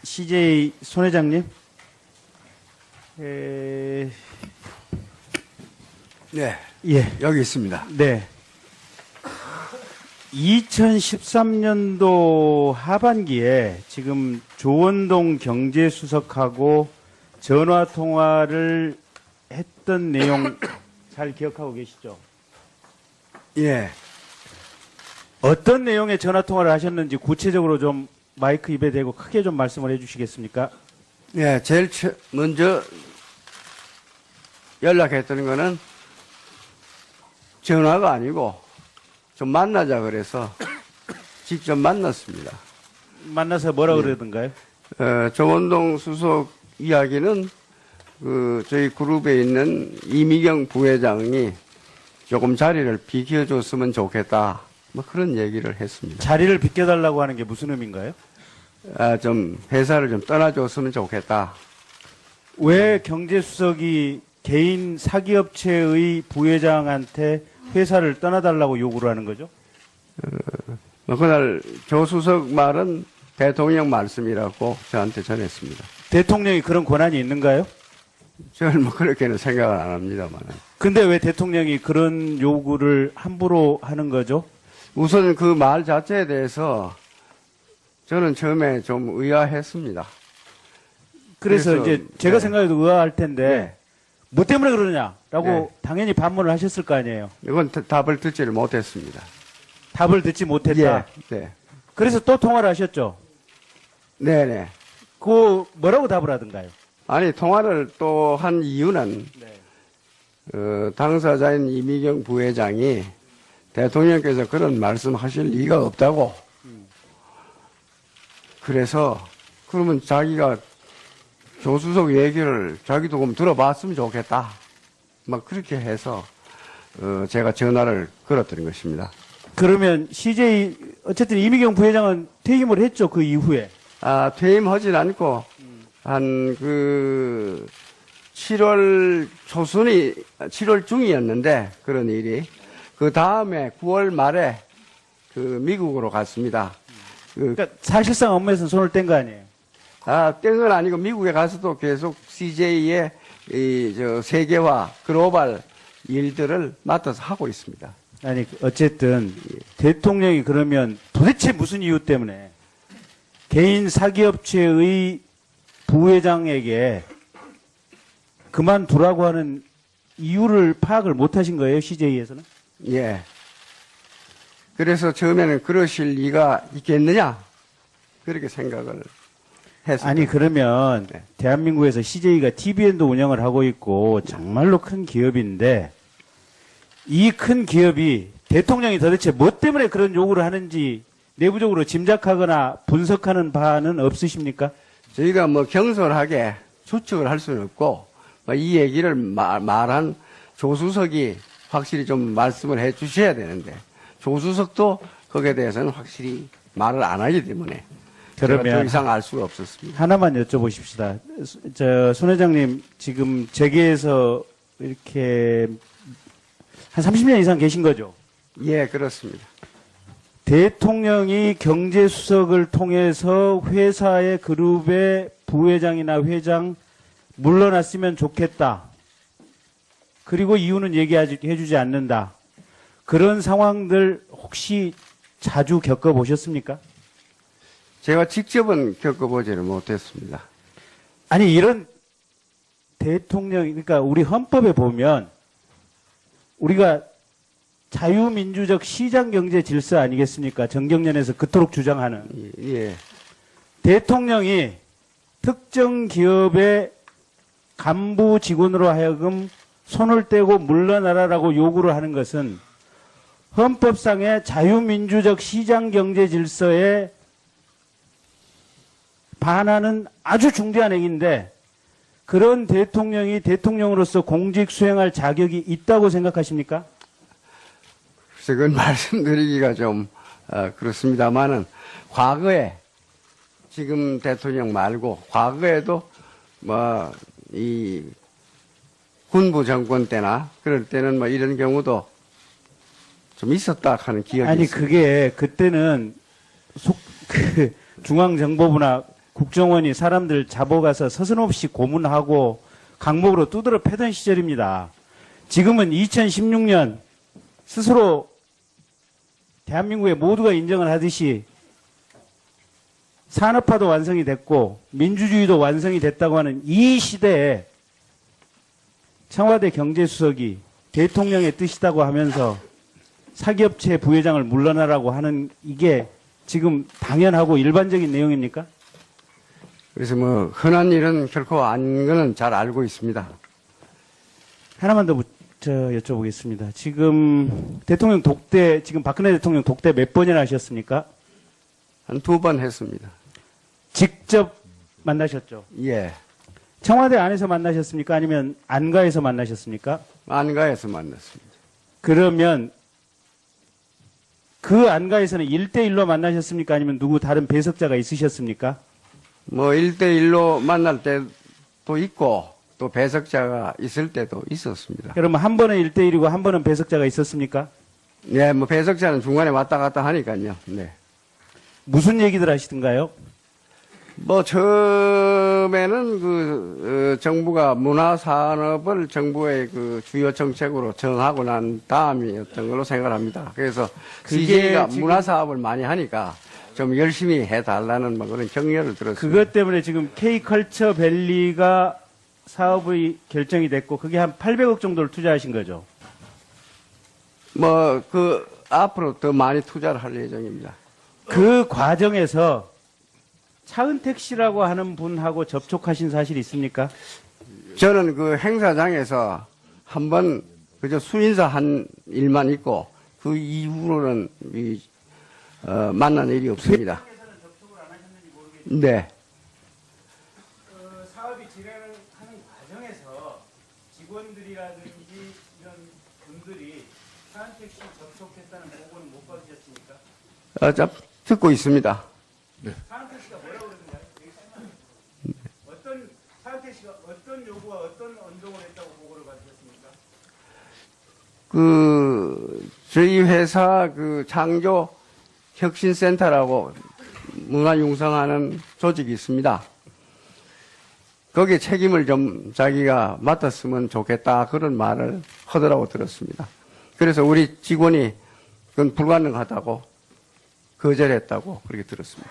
CJ 손 회장님. 네, 예. 여기 있습니다. 네. 2013년도 하반기에 지금 조원동 경제수석하고 전화 통화를 했던 내용 잘 기억하고 계시죠? 예, 어떤 내용의 전화 통화를 하셨는지 구체적으로 좀 마이크 입에 대고 크게 좀 말씀을 해주시겠습니까? 예, 제일 먼저 연락했던 거는 전화가 아니고 좀 만나자 그래서 직접 만났습니다. 만나서 뭐라 그러던가요? 조원동 수석 이야기는 저희 그룹에 있는 이미경 부회장이 조금 자리를 비켜줬으면 좋겠다. 뭐 그런 얘기를 했습니다. 자리를 비켜달라고 하는 게 무슨 의미인가요? 좀 회사를 좀 떠나줬으면 좋겠다. 왜 경제수석이 개인 사기업체의 부회장한테 회사를 떠나달라고 요구를 하는 거죠? 뭐 그날 조 수석 말은 대통령 말씀이라고 저한테 전했습니다. 대통령이 그런 권한이 있는가요? 저는 뭐 그렇게는 생각을 안 합니다만. 근데 왜 대통령이 그런 요구를 함부로 하는 거죠? 우선 그 말 자체에 대해서 저는 처음에 좀 의아했습니다. 그래서 이제 제가 네. 생각해도 의아할 텐데 네. 뭐 때문에 그러느냐라고 네. 당연히 반문을 하셨을 거 아니에요. 이건 답을 듣지를 못했습니다. 답을 듣지 못했다. 네. 그래서 또 통화를 하셨죠. 네네. 그 뭐라고 답을 하던가요? 아니, 통화를 또 한 이유는, 네. 당사자인 이미경 부회장이 대통령께서 그런 말씀 하실 리가 없다고. 그래서, 그러면 자기가 조수석 얘기를 자기도 좀 들어봤으면 좋겠다. 막 그렇게 해서, 제가 전화를 걸었던 것입니다. 그러면 CJ 어쨌든 이미경 부회장은 퇴임을 했죠. 그 이후에. 퇴임하진 않고, 7월 초순이, 7월 중이었는데, 그런 일이. 그 다음에 9월 말에 미국으로 갔습니다. 그러니까 사실상 업무에서 손을 뗀 거 아니에요. 뗀 건 아니고 미국에 가서도 계속 CJ의 세계화, 글로벌 일들을 맡아서 하고 있습니다. 아니 어쨌든 대통령이 그러면 도대체 무슨 이유 때문에 개인 사기업체의 부회장에게 그만두라고 하는 이유를 파악을 못 하신 거예요, CJ에서는? 예. 그래서 처음에는 그러실 리가 있겠느냐? 그렇게 생각을 했습니다. 아니, 그러면 네. 대한민국에서 CJ가 TVN도 운영을 하고 있고 정말로 큰 기업인데 이 큰 기업이 대통령이 도대체 뭐 때문에 그런 요구를 하는지 내부적으로 짐작하거나 분석하는 바는 없으십니까? 저희가 뭐 경솔하게 추측을 할 수는 없고, 이 얘기를 말한 조수석이 확실히 좀 말씀을 해 주셔야 되는데, 조수석도 거기에 대해서는 확실히 말을 안 하기 때문에, 제가 더 이상 알 수가 없었습니다. 하나만 여쭤보십시다. 손 회장님, 지금 재계에서 이렇게 한 30년 이상 계신 거죠? 예, 그렇습니다. 대통령이 경제수석을 통해서 회사의 그룹의 부회장이나 회장 물러났으면 좋겠다. 그리고 이유는 얘기해주지 않는다. 그런 상황들 혹시 자주 겪어보셨습니까? 제가 직접은 겪어보지는 못했습니다. 아니 이런 대통령, 그러니까 우리 헌법에 보면 우리가 자유민주적 시장경제 질서 아니겠습니까? 정경련에서 그토록 주장하는. 예. 대통령이 특정 기업의 간부 직원으로 하여금 손을 떼고 물러나라라고 요구를 하는 것은 헌법상의 자유민주적 시장경제 질서에 반하는 아주 중대한 행위인데 그런 대통령이 대통령으로서 공직 수행할 자격이 있다고 생각하십니까? 그래서 그건 말씀드리기가 좀 그렇습니다만은 과거에 지금 대통령 말고 과거에도 뭐 이 군부 정권 때나 그럴 때는 뭐 이런 경우도 좀 있었다 하는 기억이 아니 있습니다. 그게 그때는 중앙정보부나 국정원이 사람들 잡아가서 서슴없이 고문하고 강목으로 두드러 패던 시절입니다. 지금은 2016년 스스로 대한민국의 모두가 인정을 하듯이 산업화도 완성이 됐고 민주주의도 완성이 됐다고 하는 이 시대에 청와대 경제수석이 대통령의 뜻이라고 하면서 사기업체 부회장을 물러나라고 하는 이게 지금 당연하고 일반적인 내용입니까? 그래서 뭐 흔한 일은 결코 아닌 거는 잘 알고 있습니다. 하나만 더 여쭤보겠습니다. 지금 대통령 독대, 지금 박근혜 대통령 독대 몇 번이나 하셨습니까? 한 2번 했습니다. 직접 만나셨죠? 예. 청와대 안에서 만나셨습니까? 아니면 안가에서 만나셨습니까? 안가에서 만났습니다. 그러면 그 안가에서는 1대1로 만나셨습니까? 아니면 누구 다른 배석자가 있으셨습니까? 뭐 1대1로 만날 때도 있고 또 배석자가 있을 때도 있었습니다. 그러면 한 번은 1대1이고 한 번은 배석자가 있었습니까? 네, 뭐 배석자는 중간에 왔다 갔다 하니까요. 네. 무슨 얘기들 하시던가요? 뭐 처음에는 정부가 문화산업을 정부의 그 주요 정책으로 정하고 난 다음이었던 걸로 생각합니다. 그래서 그게 CJ가 지금- 문화사업을 많이 하니까 좀 열심히 해달라는 뭐 그런 격려를 들었습니다. 그것 때문에 지금 K컬처 밸리가 사업의 결정이 됐고 그게 한 800억 정도를 투자하신 거죠. 뭐 앞으로 더 많이 투자를 할 예정입니다. 그 과정에서 차은택 씨라고 하는 분하고 접촉하신 사실이 있습니까? 저는 그 행사장에서 한번 그저 수인사 한 일만 있고 그 이후로는 만난 일이 없습니다. 네. 사업이 진행하는 과정에서 직원들이라든지 이런 분들이 차은택 씨 접촉했다는 보고는 못 받으셨습니까? 듣고 있습니다. 차은택 씨가 뭐라고 그러는가요? 차은택 씨가 어떤 요구와 어떤 언동을 했다고 보고를 받으셨습니까? 저희 회사 창조 혁신센터라고 문화 융성하는 조직이 있습니다. 거기에 책임을 좀 자기가 맡았으면 좋겠다 그런 말을 하더라고 들었습니다. 그래서 우리 직원이 그건 불가능하다고 거절했다고 그렇게 들었습니다.